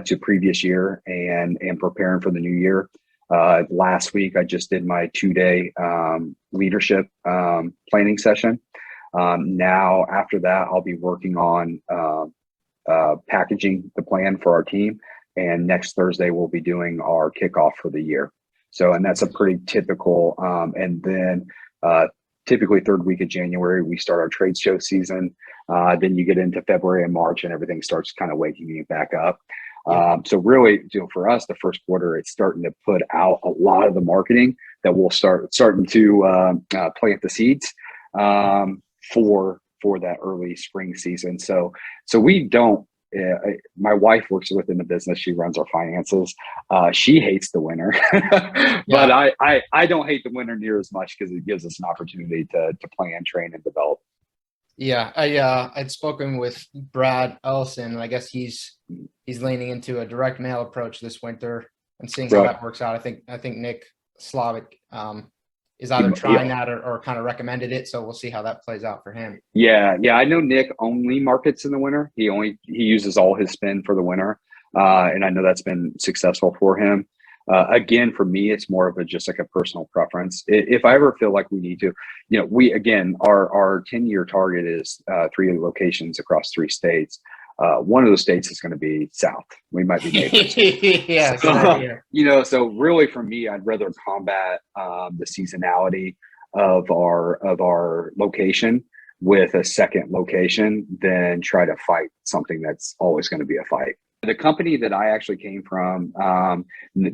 to previous year and preparing for the new year. Last week, I just did my 2-day leadership planning session. Now, after that, I'll be working on packaging the plan for our team. And next Thursday, we'll be doing our kickoff for the year. So, and that's a pretty typical, and then typically third week of January, we start our trade show season. Then you get into February and March and everything starts kind of waking back up. So really, for us, the first quarter, it's starting to put out a lot of the marketing that we'll starting to plant the seeds for that early spring season. So we don't. My wife works within the business. She runs our finances. She hates the winter, but I don't hate the winter near as much because it gives us an opportunity to plan, train, and develop. Yeah, I'd spoken with Brad Ellison, and I guess he's leaning into a direct mail approach this winter and seeing how that works out. I think Nick Slavic is either trying that or kind of recommended it. So we'll see how that plays out for him. Yeah. I know Nick only markets in the winter. He uses all his spend for the winter, and I know that's been successful for him. Again, for me, it's more of just like a personal preference. If I ever feel like we need to, our 10-year target is 3 locations across 3 states. One of those states is going to be south. We might be neighbors. So really for me, I'd rather combat the seasonality of our location with a second location than try to fight something that's always going to be a fight. The company that I actually came from,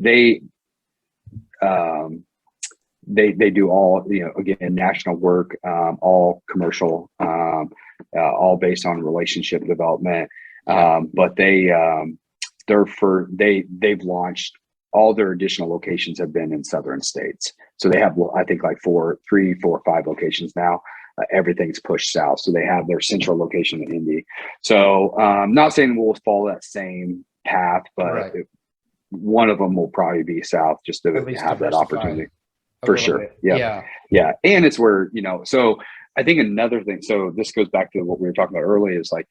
they do all, again, national work, all commercial, all based on relationship development. But they've launched all their additional locations have been in southern states. So they have, I think, like 3, 4, 5 locations now. Everything's pushed south. So they have their central location in Indy. So not saying we'll follow that same path, but one of them will probably be south, just to have that opportunity. For sure. Yeah. And it's where, so I think another thing, so this goes back to what we were talking about earlier, is like,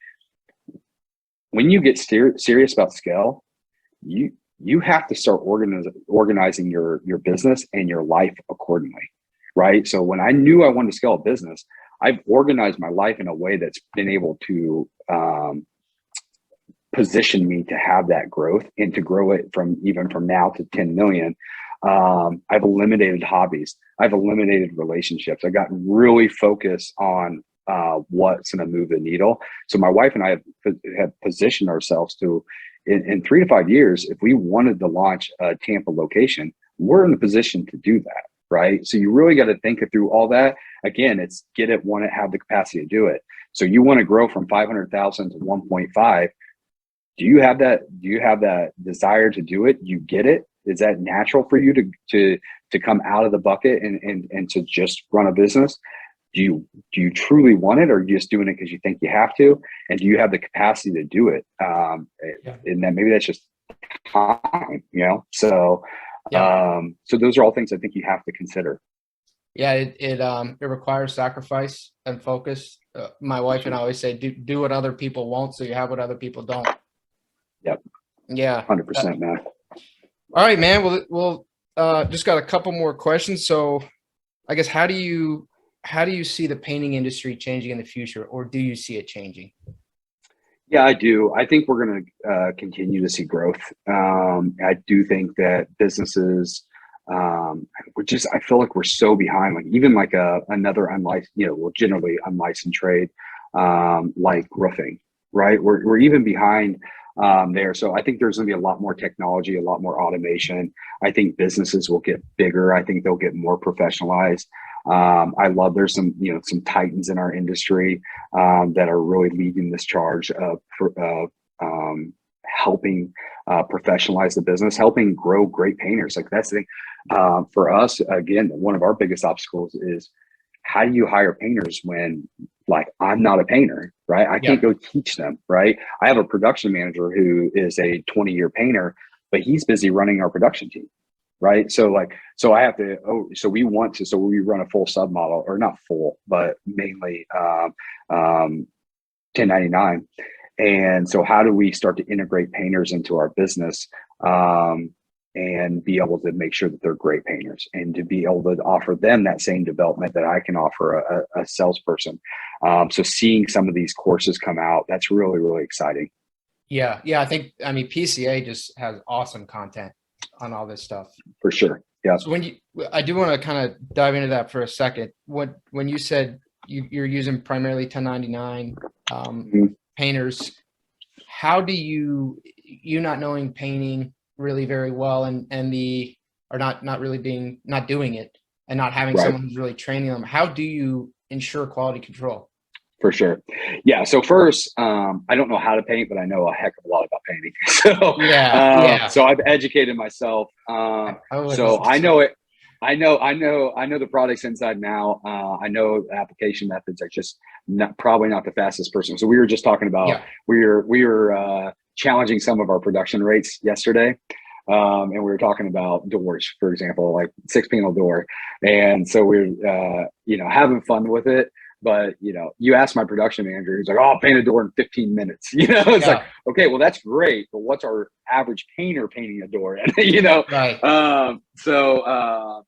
when you get serious about scale, you have to start organizing your business and your life accordingly, right? So when I knew I wanted to scale a business, I've organized my life in a way that's been able to position me to have that growth and to grow it from now to 10 million. I've eliminated hobbies. I've eliminated relationships. I got really focused on what's going to move the needle. So my wife and I have positioned ourselves to, in 3 to 5 years, if we wanted to launch a Tampa location, we're in a position to do that, right? So you really got to think through all that. Again, it's get it, want it, have the capacity to do it. So you want to grow from 500,000 to 1.5. Do you have that? Do you have that desire to do it? You get it? Is that natural for you to come out of the bucket and to just run a business? Do you truly want it, or are you just doing it because you think you have to? And do you have the capacity to do it? And then maybe that's just time, So, so those are all things I think you have to consider. Yeah, it requires sacrifice and focus. My wife and I always say, do what other people won't, so you have what other people don't. Yep. Yeah. 100%, man. All right, man. We'll just got a couple more questions. So, I guess how do you see the painting industry changing in the future, or do you see it changing? Yeah, I do. I think we're going to continue to see growth. I do think that businesses, I feel like we're so behind. Like even like another unlicensed, generally unlicensed trade, like roofing, right? We're even behind there. So I think there's going to be a lot more technology, a lot more automation. I think businesses will get bigger. I think they'll get more professionalized. I love there's some titans in our industry that are really leading this charge of helping professionalize the business, helping grow great painters. Like that's the thing for us. Again, one of our biggest obstacles is how do you hire painters when like I'm not a painter, right? I can't go teach them, right? I have a production manager who is a 20-year painter, but he's busy running our production team. Right. So I have to, so we run a full sub model, or not full, but mainly 1099. And so how do we start to integrate painters into our business and be able to make sure that they're great painters and to be able to offer them that same development that I can offer a salesperson. So seeing some of these courses come out, that's really, really exciting. Yeah. I mean, PCA just has awesome content on all this stuff. For sure. Yeah. So I do want to kind of dive into that for a second. When you said you're using primarily 1099 painters, how do you not knowing painting really very well and not doing it and not having someone who's really training them, how do you ensure quality control? For sure. Yeah. So first, I don't know how to paint, but I know a heck of a lot about painting. So, so I've educated myself. So I know it. I know the products inside now. I know the application methods. are just probably not the fastest person. So we were just talking about, we were challenging some of our production rates yesterday. And we were talking about doors, for example, like 6-panel door. And so we're, having fun with it. But, you ask my production manager, he's like, oh, I'll paint a door in 15 minutes. It's like, okay, well, that's great. But what's our average painter painting a door in? Right. So I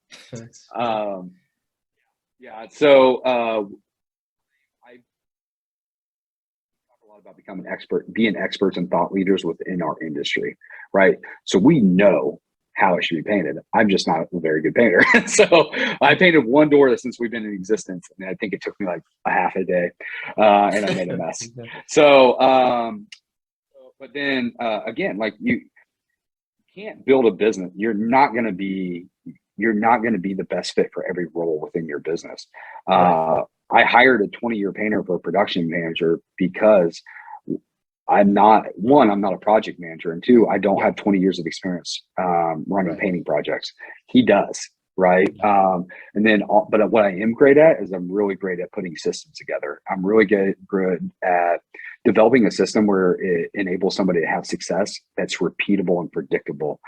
talk a lot about being experts and thought leaders within our industry, right? So we know how it should be painted. I'm just not a very good painter. So I painted one door since we've been in existence. And I think it took me like a half a day and I made a mess. So, but then again, like you can't build a business. You're not going to be the best fit for every role within your business. I hired a 20-year painter for a production manager because I'm not a project manager, and two, I don't have 20 years of experience running painting projects. He does, right? But what I am great at is I'm really great at putting systems together. I'm really good at developing a system where it enables somebody to have success that's repeatable and predictable.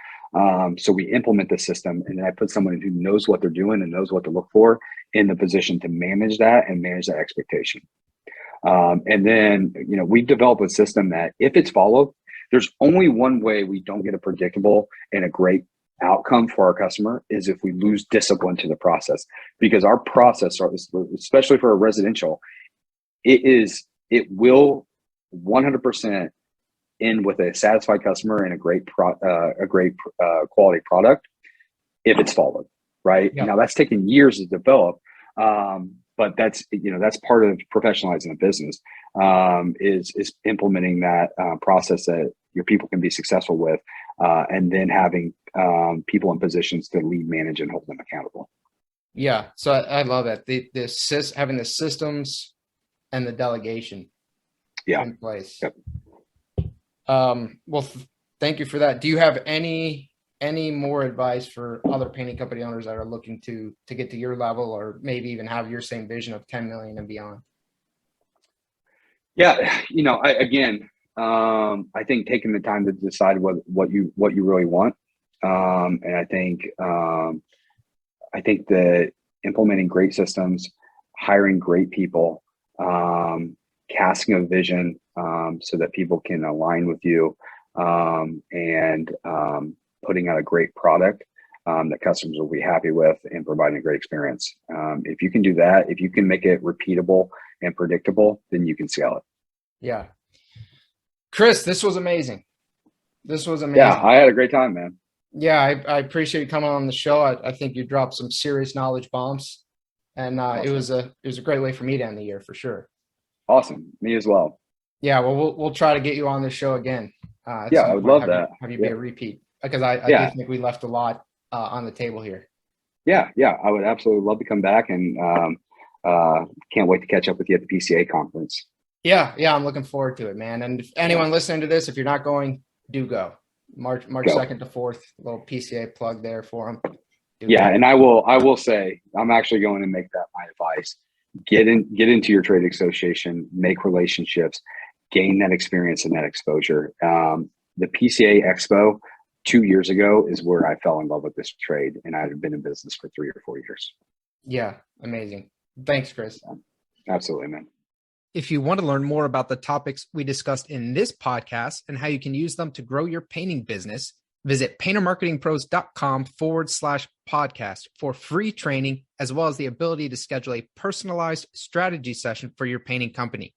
So we implement the system, and then I put someone who knows what they're doing and knows what to look for in the position to manage that and manage that expectation. And then, we've developed a system that if it's followed, there's only one way we don't get a predictable and a great outcome for our customer is if we lose discipline to the process, because our process, especially for a residential, it will 100% end with a satisfied customer and a great quality product if it's followed, right? Yeah. Now that's taken years to develop. But that's part of professionalizing a business, is implementing that process that your people can be successful with, and then having people in positions to lead, manage, and hold them accountable. Yeah. So I love that. Having the systems and the delegation in place. Yep. Well, thank you for that. Do you have any more advice for other painting company owners that are looking to get to your level, or maybe even have your same vision of 10 million and beyond? Yeah. I think taking the time to decide what you really want. And I think that implementing great systems, hiring great people, casting a vision, so that people can align with you, and putting out a great product that customers will be happy with, and providing a great experience. If you can do that, if you can make it repeatable and predictable, then you can scale it. Yeah. Chris, this was amazing. Yeah, I had a great time, man. Yeah, I appreciate you coming on the show. I think you dropped some serious knowledge bombs, and Awesome. It was a great way for me to end the year, for sure. Awesome. Me as well. Yeah, well, we'll try to get you on the show again. Yeah, I would love that. Have you be a repeat, because I do think we left a lot on the table here. Yeah, I would absolutely love to come back, and can't wait to catch up with you at the PCA conference. Yeah, I'm looking forward to it, man. And if anyone listening to this, if you're not going, do go. March 2nd to 4th, a little PCA plug there for them. And I will say, I'm actually going to make that my advice. Get into your trade association, make relationships, gain that experience and that exposure. The PCA Expo 2 years ago is where I fell in love with this trade, and I've been in business for 3 or 4 years. Yeah, amazing. Thanks, Chris. Absolutely, man. If you want to learn more about the topics we discussed in this podcast and how you can use them to grow your painting business, visit paintermarketingpros.com/podcast for free training, as well as the ability to schedule a personalized strategy session for your painting company.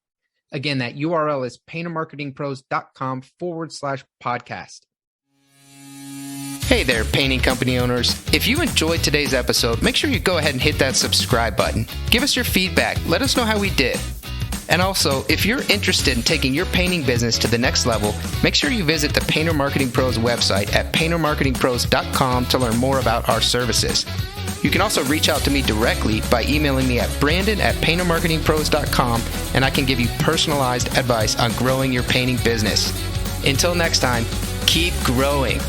Again, that URL is paintermarketingpros.com/podcast. Hey there, painting company owners. If you enjoyed today's episode, make sure you go ahead and hit that subscribe button. Give us your feedback. Let us know how we did. And also, if you're interested in taking your painting business to the next level, make sure you visit the Painter Marketing Pros website at paintermarketingpros.com to learn more about our services. You can also reach out to me directly by emailing me at brandon@paintermarketingpros.com, and I can give you personalized advice on growing your painting business. Until next time, keep growing.